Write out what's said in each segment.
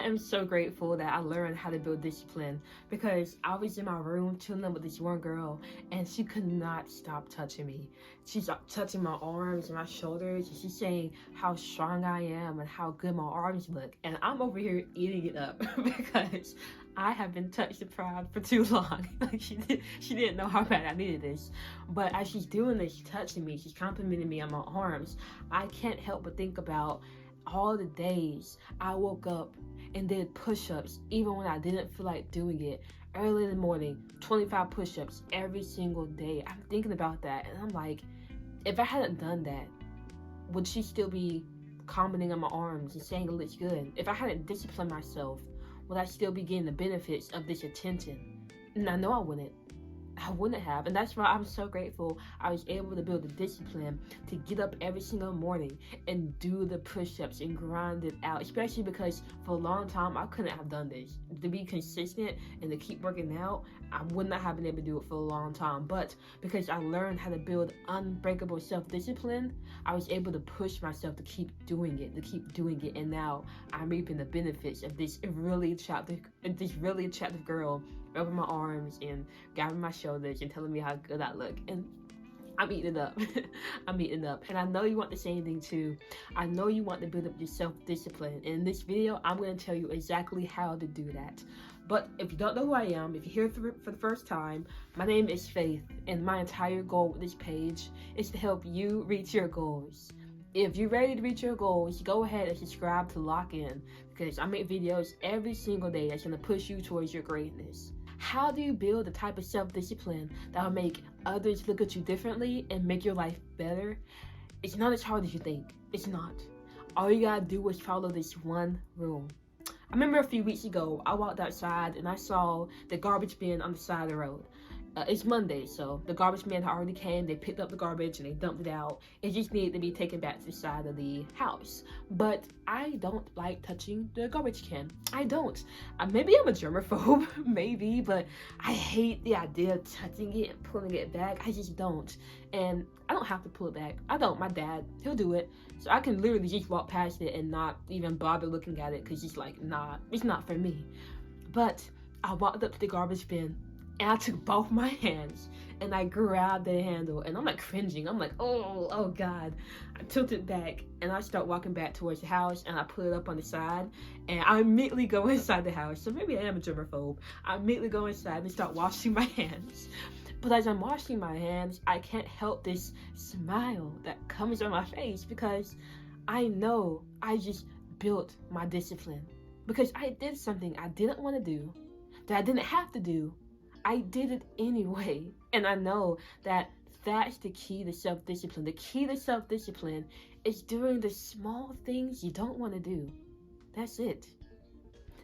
I am so grateful that I learned how to build discipline, because I was in my room chilling with this one girl and she could not stop touching me. She's touching my arms and my shoulders, and she's saying how strong I am and how good my arms look. And I'm over here eating it up because I have been touch deprived for too long. Like she didn't know how bad I needed this. But as she's doing this, she's touching me, she's complimenting me on my arms, I can't help but think about all the days I woke up and did push-ups even when I didn't feel like doing it. Early in the morning, 25 push-ups every single day. I'm thinking about that and I'm like, if I hadn't done that, would she still be commenting on my arms and saying it looks good? If I hadn't disciplined myself, would I still be getting the benefits of this attention? And I know I wouldn't. I wouldn't have. And that's why I'm so grateful I was able to build the discipline to get up every single morning and do the push-ups and grind it out, especially because for a long time I couldn't have done this. To be consistent and to keep working out, I would not have been able to do it for a long time. But because I learned how to build unbreakable self-discipline, I was able to push myself to keep doing it, and now I'm reaping the benefits of this really attractive girl rubbing my arms and grabbing my shoulders and telling me how good I look. And I'm eating it up. I'm eating it up. And I know you want the same thing too. I know you want to build up your self-discipline. In this video, I'm going to tell you exactly how to do that. But if you don't know who I am, if you're here for the first time, my name is Faith, and my entire goal with this page is to help you reach your goals. If you're ready to reach your goals, go ahead and subscribe to lock in, because I make videos every single day that's going to push you towards your greatness. How do you build the type of self-discipline that will make others look at you differently and make your life better? It's not as hard as you think. It's not. All you gotta do is follow this one rule. I remember a few weeks ago, I walked outside and I saw the garbage bin on the side of the road. It's Monday, so the garbage man had already came, they picked up the garbage and they dumped it out. It just needed to be taken back to the side of the house. But I don't like touching the garbage can. I don't. Maybe I'm a germaphobe, maybe, but I hate the idea of touching it and pulling it back. I just don't. And I don't have to pull it back. I don't. My dad, he'll do it. So I can literally just walk past it and not even bother looking at it, because it's like, nah, it's not for me. But I walked up to the garbage bin and I took both my hands and I grabbed the handle, and I'm like cringing. I'm like, oh God. I tilted back and I start walking back towards the house, and I put it up on the side, and I immediately go inside the house. So maybe I am a germaphobe. I immediately go inside and start washing my hands. But as I'm washing my hands, I can't help this smile that comes on my face, because I know I just built my discipline. Because I did something I didn't want to do, that I didn't have to do. I did it anyway. And I know that that's the key to self-discipline. The key to self-discipline is doing the small things you don't want to do. That's it.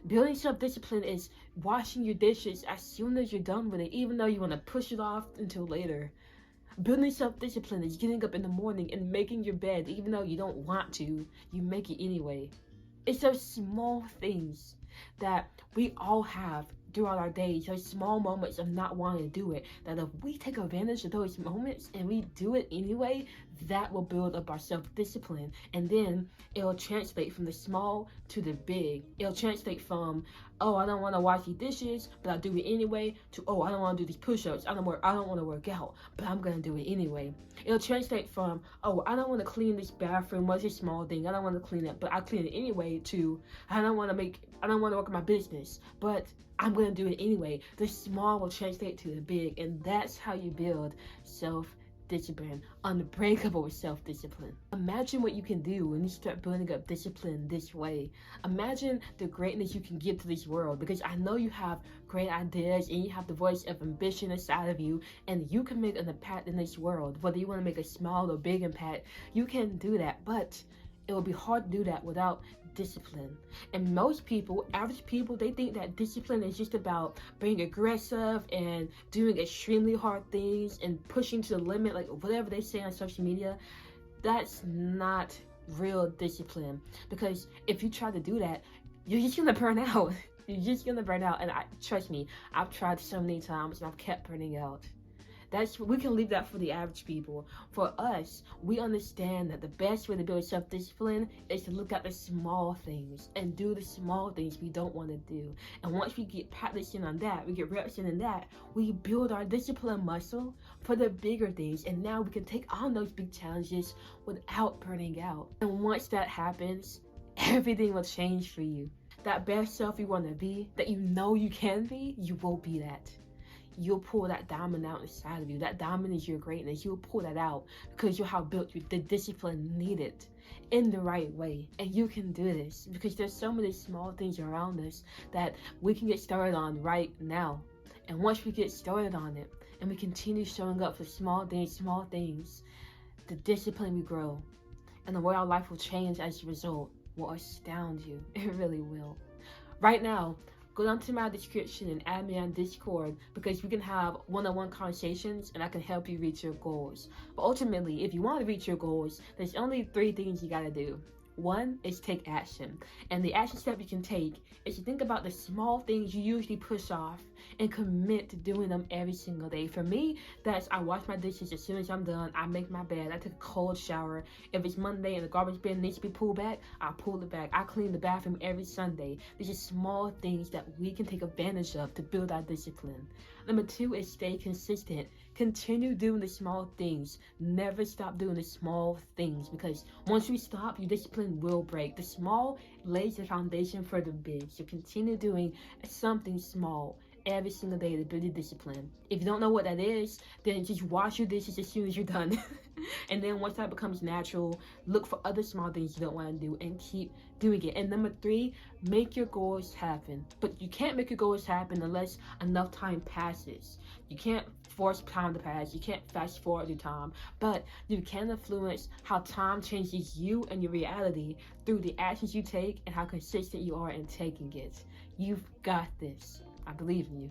Building self-discipline is washing your dishes as soon as you're done with it, even though you want to push it off until later. Building self-discipline is getting up in the morning and making your bed, even though you don't want to, you make it anyway. It's those small things that we all have throughout our days, those small moments of not wanting to do it, that if we take advantage of those moments and we do it anyway, that will build up our self-discipline. And then it'll translate from the small to the big. It'll translate from, oh, I don't want to wash these dishes, but I'll do it anyway, to, oh, I don't want to do these push-ups, I don't want to work out, but I'm going to do it anyway. It'll translate from, oh, I don't want to clean this bathroom, what's a small thing, I don't want to clean it, but I clean it anyway, to, I don't want to work on my business, but I'm going to do it anyway. The small will translate to the big, and that's how you build self-discipline, unbreakable self-discipline. Imagine what you can do when you start building up discipline this way. Imagine the greatness you can give to this world, because I know you have great ideas and you have the voice of ambition inside of you, and you can make an impact in this world. Whether you want to make a small or big impact, you can do that, but it will be hard to do that without discipline. And most people, average people, they think that discipline is just about being aggressive and doing extremely hard things and pushing to the limit, like whatever they say on social media. That's not real discipline, because if you try to do that, you're just gonna burn out. You're just gonna burn out. And trust me, I've tried so many times and I've kept burning out. We can leave that for the average people. For us, we understand that the best way to build self-discipline is to look at the small things and do the small things we don't want to do. And once we get practicing on that, we get reps in that, we build our discipline muscle for the bigger things. And now we can take on those big challenges without burning out. And once that happens, everything will change for you. That best self you want to be, that you know you can be, you will be that. You'll pull that diamond out inside of you. That diamond is your greatness. You'll pull that out because you'll have built the discipline needed in the right way. And you can do this because there's so many small things around us that we can get started on right now. And once we get started on it and we continue showing up for small things, the discipline we grow and the way our life will change as a result will astound you. It really will. Right now, go down to my description and add me on Discord because we can have one-on-one conversations and I can help you reach your goals. But ultimately, if you want to reach your goals, there's only 3 things you gotta do. 1 is take action. And the action step you can take is to think about the small things you usually push off and commit to doing them every single day. For me, that's I wash my dishes as soon as I'm done. I make my bed. I take a cold shower. If it's Monday and the garbage bin needs to be pulled back, I pull it back. I clean the bathroom every Sunday. These are small things that we can take advantage of to build our discipline. Number 2 is stay consistent. Continue doing the small things. Never stop doing the small things because once we stop, your discipline will break. The small lays the foundation for the big. So continue doing something small every single day to build your discipline. If you don't know what that is, then just wash your dishes as soon as you're done. And then once that becomes natural, look for other small things you don't want to do and keep doing it. And number 3, make your goals happen. But you can't make your goals happen unless enough time passes. You can't force time to pass. You can't fast forward your time. But you can influence how time changes you and your reality through the actions you take and how consistent you are in taking it. You've got this. I believe in you.